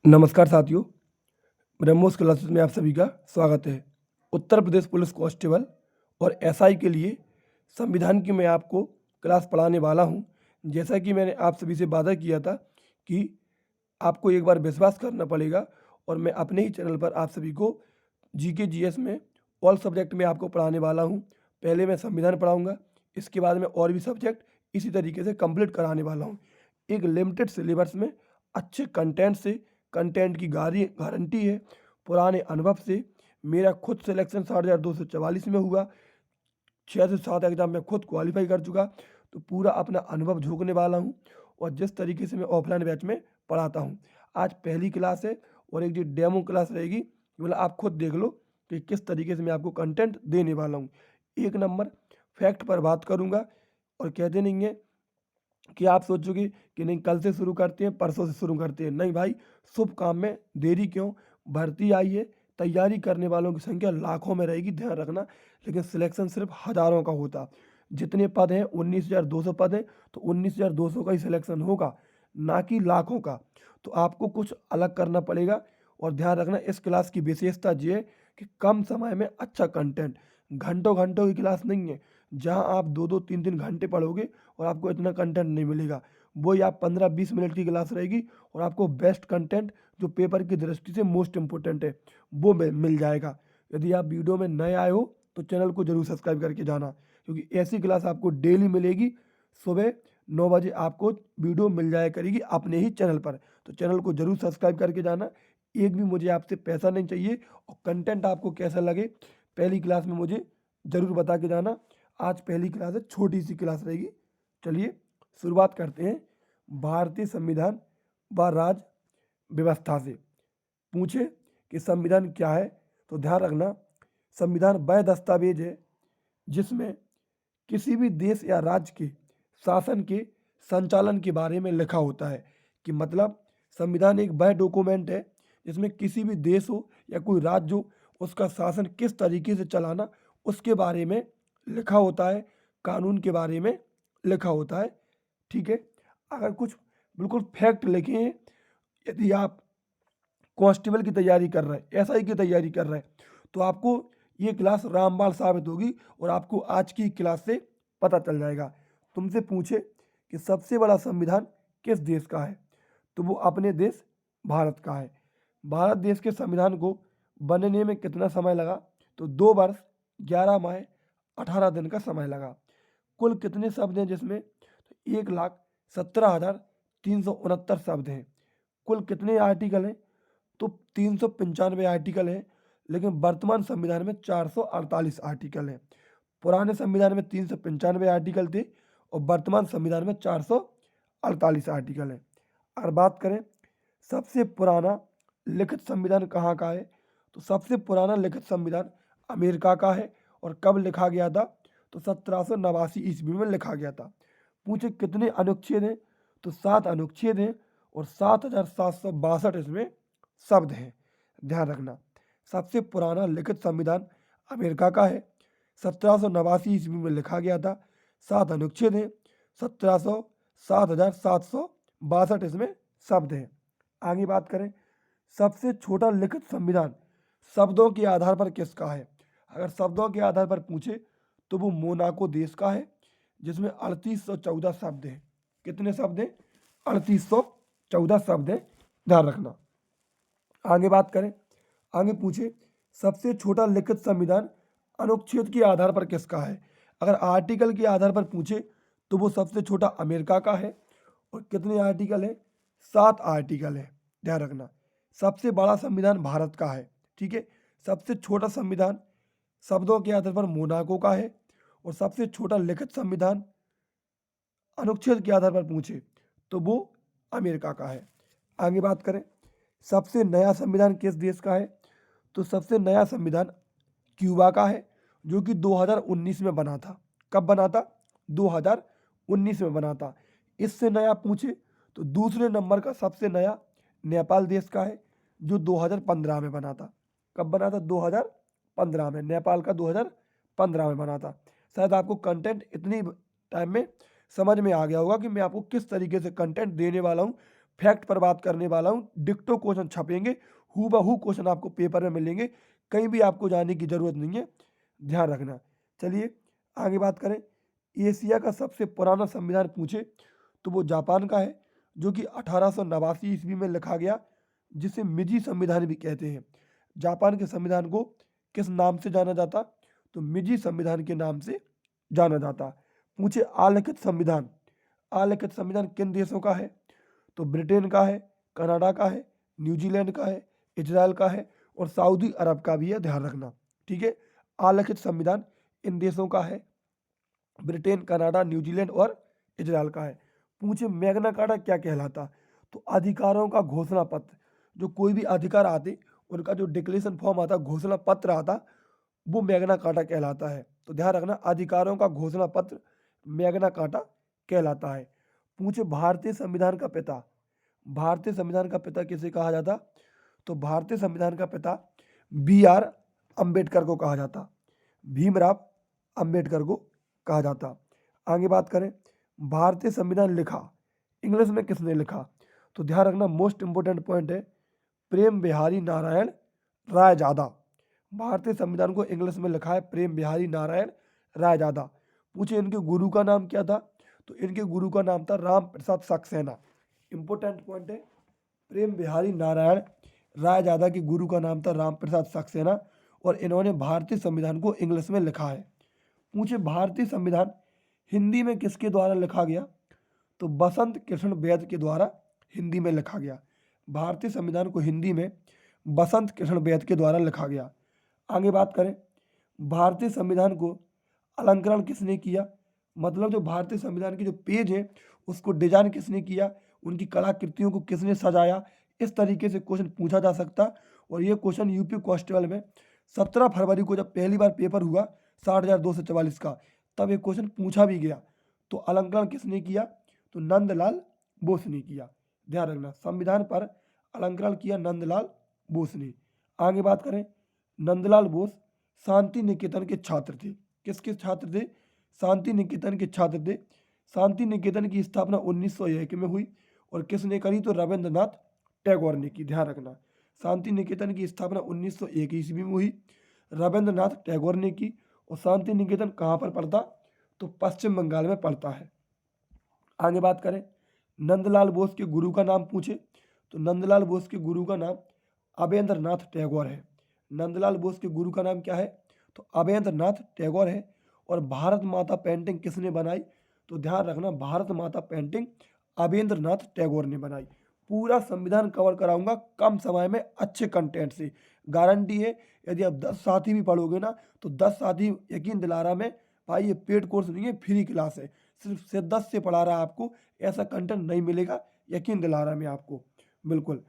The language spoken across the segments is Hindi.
नमस्कार साथियों, ब्रह्मोस क्लासेस में आप सभी का स्वागत है। उत्तर प्रदेश पुलिस कांस्टेबल और एसआई के लिए संविधान की मैं आपको क्लास पढ़ाने वाला हूं। जैसा कि मैंने आप सभी से वादा किया था कि आपको एक बार विश्वास करना पड़ेगा और मैं अपने ही चैनल पर आप सभी को जीके जीएस में ऑल सब्जेक्ट में आपको पढ़ाने वाला हूं। पहले मैं संविधान पढ़ाऊंगा, इसके बाद में और भी सब्जेक्ट इसी तरीके से कंप्लीट कराने वाला हूं। एक लिमिटेड सिलेबस में अच्छे कंटेंट से, कंटेंट की गारंटी है। पुराने अनुभव से मेरा खुद सिलेक्शन 6244 में हुआ, 6 से 7 एग्जाम में खुद क्वालिफाई कर चुका, तो पूरा अपना अनुभव झोंकने वाला हूँ। और जिस तरीके से मैं ऑफलाइन बैच में पढ़ाता हूँ, आज पहली क्लास है और एक जो डेमो क्लास रहेगी, मतलब आप खुद देख लो कि किस तरीके से मैं आपको कंटेंट देने वाला हूँ। एक नंबर फैक्ट पर बात करूँगा और कहते नहीं है कि आप सोचोगे कि नहीं कल से शुरू करते हैं, परसों से शुरू करते हैं। नहीं भाई, शुभ काम में देरी क्यों। भर्ती आई है, तैयारी करने वालों की संख्या लाखों में रहेगी, ध्यान रखना। लेकिन सिलेक्शन सिर्फ हज़ारों का होता। जितने पद हैं 19,200 पद हैं, तो 19,200 का ही सिलेक्शन होगा, ना कि लाखों का। तो आपको कुछ अलग करना पड़ेगा। और ध्यान रखना, इस क्लास की विशेषता ये है कि कम समय में अच्छा कंटेंट, घंटों घंटों की क्लास नहीं है जहां आप 2-2 3-3 घंटे पढ़ोगे और आपको इतना कंटेंट नहीं मिलेगा। वही आप 15-20 मिनट की क्लास रहेगी और आपको बेस्ट कंटेंट, जो पेपर की दृष्टि से मोस्ट इम्पोर्टेंट है, वो मिल जाएगा। यदि आप वीडियो में नए आए हो तो चैनल को जरूर सब्सक्राइब करके जाना, क्योंकि ऐसी क्लास आपको डेली मिलेगी। सुबह 9 बजे आपको वीडियो मिल जाया करेगी अपने ही चैनल पर, तो चैनल को जरूर सब्सक्राइब करके जाना। एक भी मुझे आपसे पैसा नहीं चाहिए। और कंटेंट आपको कैसा लगे पहली क्लास में मुझे ज़रूर बता के जाना। आज पहली क्लास है, छोटी सी क्लास रहेगी। चलिए शुरुआत करते हैं भारतीय संविधान व राज व्यवस्था से। पूछे कि संविधान क्या है, तो ध्यान रखना, संविधान वह दस्तावेज है जिसमें किसी भी देश या राज्य के शासन के संचालन के बारे में लिखा होता है। कि मतलब संविधान एक वह डॉक्यूमेंट है जिसमें किसी भी देश हो या कोई राज्य हो, उसका शासन किस तरीके से चलाना, उसके बारे में लिखा होता है, कानून के बारे में लिखा होता है। ठीक है, अगर कुछ बिल्कुल फैक्ट लिखे हैं, यदि आप कांस्टेबल की तैयारी कर रहे हैं, एसआई की तैयारी कर रहे हैं, तो आपको ये क्लास रामबाण साबित होगी और आपको आज की क्लास से पता चल जाएगा। तुमसे पूछे कि सबसे बड़ा संविधान किस देश का है, तो वो अपने देश भारत का है। भारत देश के संविधान को बनने में कितना समय लगा, तो 2 वर्ष 11 माह 18 दिन का समय लगा। कुल कितने शब्द हैं जिसमें, तो 1,17,369 शब्द हैं। कुल कितने आर्टिकल हैं, तो 395 आर्टिकल हैं। लेकिन वर्तमान संविधान में 448 आर्टिकल हैं। पुराने संविधान में 395 आर्टिकल थे और वर्तमान संविधान में 448 आर्टिकल हैं। अगर बात करें सबसे पुराना लिखित संविधान कहाँ का है, तो सबसे पुराना लिखित संविधान अमेरिका का है। और कब लिखा गया था, तो 1789 ईस्वी में लिखा गया था। पूछे कितने अनुच्छेद हैं, तो 7 अनुच्छेद हैं और 7,762 इसमें शब्द हैं। ध्यान रखना, सबसे पुराना लिखित संविधान अमेरिका का है, 1789 ईस्वी में लिखा गया था, 7 अनुच्छेद हैं, 7,762 इसमें शब्द हैं। आगे बात करें सबसे छोटा लिखित संविधान शब्दों के आधार पर किसका है। अगर शब्दों के आधार पर पूछे तो वो मोनाको देश का है, जिसमें 3814 शब्द हैं। कितने शब्द हैं, 3814 शब्द हैं, ध्यान रखना। आगे बात करें, आगे पूछे सबसे छोटा लिखित संविधान अनुच्छेद के आधार पर किसका है। अगर आर्टिकल के आधार पर पूछे तो वो सबसे छोटा अमेरिका का है। और कितने आर्टिकल है, 7 आर्टिकल है, ध्यान रखना। सबसे बड़ा संविधान भारत का है, ठीक है। सबसे छोटा संविधान शब्दों के आधार पर मोनाको का है। और सबसे छोटा लिखित संविधान अनुच्छेद के आधार पर पूछे तो वो अमेरिका का है। आगे बात करें सबसे नया संविधान किस देश का है, तो सबसे नया संविधान क्यूबा का है, जो कि 2019 में बना था। कब बना था, 2019 में बना था। इससे नया पूछे तो दूसरे नंबर का सबसे नया नेपाल देश का है, जो 2015 में बना था। कब बना था, 2015 में। नेपाल का 2015 में बना था। शायद आपको कंटेंट इतनी टाइम में समझ में आ गया होगा कि मैं आपको किस तरीके से कंटेंट देने वाला हूँ। फैक्ट पर बात करने वाला हूँ। डिक्टो क्वेश्चन छपेंगे, हूबहू क्वेश्चन आपको पेपर में मिलेंगे, कहीं भी आपको जाने की ज़रूरत नहीं है, ध्यान रखना। चलिए आगे बात करें। एशिया का सबसे पुराना संविधान पूछे तो वो जापान का है, जो कि 1889 ईस्वी में लिखा गया, जिसे मिजी संविधान भी कहते हैं। जापान के संविधान को किस नाम से जाना जाता? तो मिजी संविधान के नाम से जाना जाता। पूछे आलिखित संविधान, आलिखित संविधान किन देशों का है? तो ब्रिटेन का है, कनाडा का है, न्यूजीलैंड का है, इजराइल का है और सऊदी अरब का भी है, ध्यान रखना। ठीक है, आलिखित संविधान इन देशों का है, ब्रिटेन, कनाडा, न्यूजीलैंड और इजराइल का है। पूछे मैग्ना कार्टा क्या कहलाता? तो अधिकारों का घोषणा पत्र। जो कोई भी अधिकार आते उनका जो डिक्लेरेशन फॉर्म आता, घोषणा पत्र आता, वो मैग्ना कार्टा कहलाता है। तो ध्यान रखना, अधिकारों का घोषणा पत्र मैग्ना कार्टा कहलाता है। पूछे भारतीय संविधान का पिता, भारतीय संविधान का पिता किसे कहा जाता? तो भारतीय संविधान का पिता BR अम्बेडकर को कहा जाता, भीमराव अम्बेडकर को कहा जाता। आगे बात करें, भारतीय संविधान लिखा इंग्लिश में किसने लिखा? तो ध्यान रखना, मोस्ट इंपोर्टेंट पॉइंट है, प्रेम बिहारी नारायण रायजादा। भारतीय संविधान को इंग्लिश में लिखा है प्रेम बिहारी नारायण रायजादा। पूछे इनके गुरु का नाम क्या था? तो इनके गुरु का नाम था राम प्रसाद सक्सेना। इंपोर्टेंट पॉइंट है, प्रेम बिहारी नारायण रायजादा के गुरु का नाम था राम प्रसाद सक्सेना और इन्होंने भारतीय संविधान को इंग्लिश में लिखा है। पूछे भारतीय संविधान हिंदी में किसके द्वारा लिखा गया? तो बसंत कृष्ण वैद्य के द्वारा हिंदी में लिखा गया। भारतीय संविधान को हिंदी में बसंत कृष्ण वैद्य के द्वारा लिखा गया। आगे बात करें, भारतीय संविधान को अलंकरण किसने किया? मतलब जो भारतीय संविधान के जो पेज है उसको डिजाइन किसने किया, उनकी कलाकृतियों को किसने सजाया, इस तरीके से क्वेश्चन पूछा जा सकता। और ये क्वेश्चन यूपी कांस्टेबल में 17 फरवरी को जब पहली बार पेपर हुआ 60,244 का, तब ये क्वेश्चन पूछा भी गया। तो अलंकरण किसने किया? तो नंदलाल बोस ने किया। ध्यान रखना, संविधान पर अलंकरण किया नंदलाल बोस ने। आगे बात करें, नंदलाल बोस शांति निकेतन के छात्र थे। किसके छात्र थे? शांति निकेतन के छात्र थे। शांति निकेतन की स्थापना 1901 में हुई और किसने करी? तो रविंद्रनाथ टैगोर ने की। ध्यान रखना, शांति निकेतन की स्थापना 1901 ईस्वी में हुई, रविंद्रनाथ टैगोर ने की। और शांति निकेतन कहाँ पर पड़ता? तो पश्चिम बंगाल में पड़ता है। आगे बात करें, नंदलाल बोस के गुरु का नाम पूछे तो नंदलाल बोस के गुरु का नाम अवेंद्रनाथ टैगोर है। नंदलाल बोस के गुरु का नाम क्या है? तो अवेंद्रनाथ टैगोर है। और भारत माता पेंटिंग किसने बनाई? तो ध्यान रखना, भारत माता पेंटिंग अवेंद्रनाथ टैगोर ने बनाई। पूरा संविधान कवर कराऊंगा कम समय में अच्छे कंटेंट से, गारंटी है। यदि आप 10 साथी भी पढ़ोगे ना तो 10 साथी यकीन दिला रहा मैं, भाई ये पेड कोर्स नहीं है, फ्री क्लास है, सिर्फ से 10 से पढ़ा रहा आपको, ऐसा कंटेंट नहीं मिलेगा, यकीन दिला रहा मैं आपको बिल्कुल।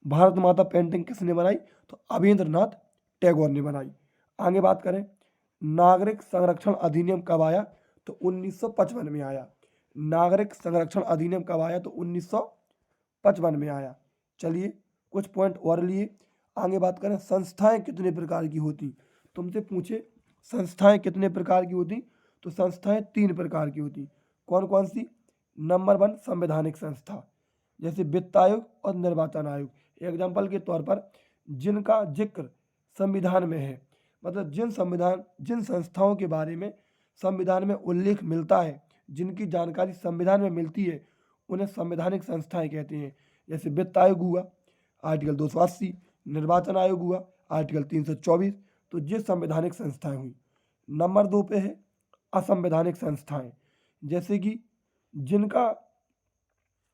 भारत माता पेंटिंग किसने बनाई? तो अवेंद्रनाथ टैगोर ने बनाई। आगे बात करें, नागरिक संरक्षण अधिनियम कब आया? तो 1955 में आया। नागरिक संरक्षण अधिनियम कब आया? तो 1955 में आया। चलिए कुछ पॉइंट और लिए। आगे बात करें, संस्थाएं कितने प्रकार की होती? तुमसे पूछे संस्थाएं कितने प्रकार की होती? तो संस्थाएं 3 प्रकार की होती। कौन कौन सी? नंबर 1 संवैधानिक संस्था, जैसे वित्त आयोग और निर्वाचन आयोग। एग्जाम्पल के तौर पर जिनका जिक्र संविधान में है, मतलब जिन संस्थाओं के बारे में संविधान में उल्लेख मिलता है, जिनकी जानकारी संविधान में मिलती है, उन्हें संवैधानिक संस्थाएं कहते हैं। जैसे वित्त आयोग हुआ आर्टिकल 280, निर्वाचन आयोग हुआ आर्टिकल 324, तो ये संवैधानिक संस्थाएं हुई। नंबर 2 पे है असंवैधानिक संस्थाएं, जैसे कि जिनका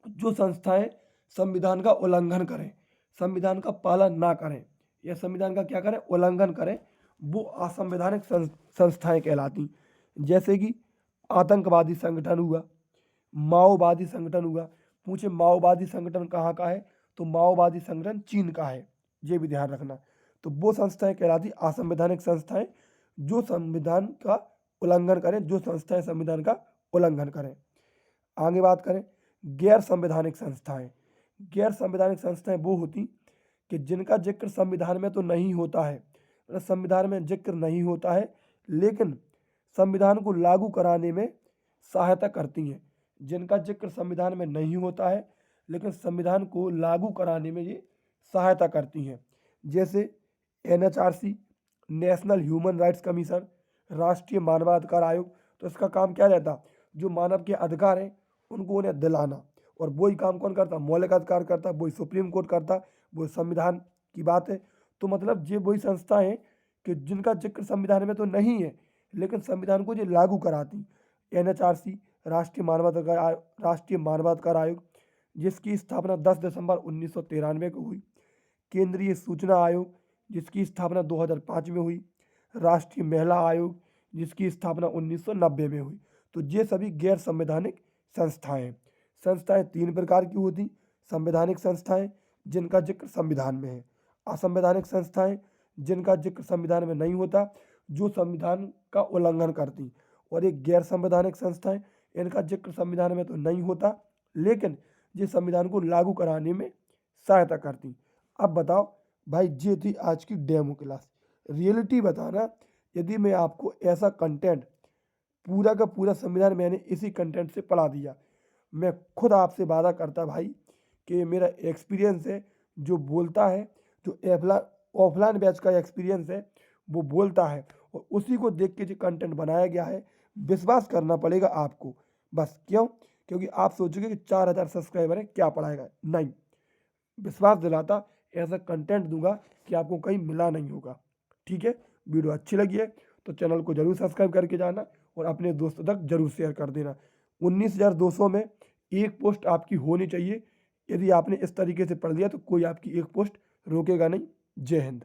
जो संस्थाएं संविधान का उल्लंघन करें, संविधान का पालन ना करें या संविधान का क्या करें, उल्लंघन करें, वो असंवैधानिक संस्थाएं कहलाती। जैसे कि आतंकवादी संगठन हुआ, माओवादी संगठन हुआ। पूछे माओवादी संगठन कहाँ का है? तो माओवादी संगठन चीन का है, ये भी ध्यान रखना। तो वो संस्थाएं कहलाती असंवैधानिक संस्थाएं जो संविधान का उल्लंघन करें, जो संस्थाएं संविधान का उल्लंघन करें। आगे बात करें, गैर संवैधानिक संस्थाएं। गैर संवैधानिक संस्थाएं वो होती कि जिनका जिक्र संविधान में तो नहीं होता है, मतलब संविधान में जिक्र नहीं होता है, लेकिन संविधान को लागू कराने में सहायता करती हैं। जिनका जिक्र संविधान में नहीं होता है लेकिन संविधान को लागू कराने में ये सहायता करती हैं। जैसे NHRC, national human rights commission, राष्ट्रीय मानवाधिकार आयोग। तो इसका काम क्या रहता, जो मानव के अधिकार हैं उनको उन्हें दिलाना। और वही काम कौन करता, मौलिक अधिकार करता, वही सुप्रीम कोर्ट करता, वो संविधान की बात है। तो मतलब ये वही संस्था है कि जिनका जिक्र संविधान में तो नहीं है, लेकिन संविधान को ये लागू कराती। NHRC, राष्ट्रीय मानवाधिकार आयोग, जिसकी स्थापना 10 दिसंबर 1993 को हुई। केंद्रीय सूचना आयोग, जिसकी स्थापना 2005 में हुई। राष्ट्रीय महिला आयोग, जिसकी स्थापना 1990 में हुई। तो ये सभी गैर संवैधानिक संस्थाएं। संस्थाएं 3 प्रकार की होती, संवैधानिक संस्थाएं जिनका जिक्र संविधान में है, असंवैधानिक संस्थाएं जिनका जिक्र संविधान में नहीं होता, जो संविधान का उल्लंघन करती, और एक गैर संवैधानिक संस्थाएं, इनका जिक्र संविधान में तो नहीं होता, लेकिन ये संविधान को लागू कराने में सहायता करती। अब बताओ भाई, ये थी आज की डेमो क्लास। रियलिटी बताना, यदि मैं आपको ऐसा कंटेंट पूरा का पूरा संविधान मैंने इसी कंटेंट से पढ़ा दिया, मैं खुद आपसे वादा करता भाई कि मेरा एक्सपीरियंस है जो बोलता है, जो ऑफलाइन बैच का एक्सपीरियंस है वो बोलता है, और उसी को देख के जो कंटेंट बनाया गया है, विश्वास करना पड़ेगा आपको। बस क्यों? क्योंकि आप सोचोगे कि 4000 सब्सक्राइबर है, क्या पढ़ाएगा। नहीं, विश्वास दिलाता ऐसा कंटेंट दूंगा कि आपको कहीं मिला नहीं होगा। ठीक है, वीडियो अच्छी लगी है तो चैनल को जरूर सब्सक्राइब करके जाना और अपने दोस्तों तक जरूर शेयर कर देना। 19,200 में एक पोस्ट आपकी होनी चाहिए। यदि आपने इस तरीके से पढ़ लिया तो कोई आपकी एक पोस्ट रोकेगा नहीं। जय हिंद।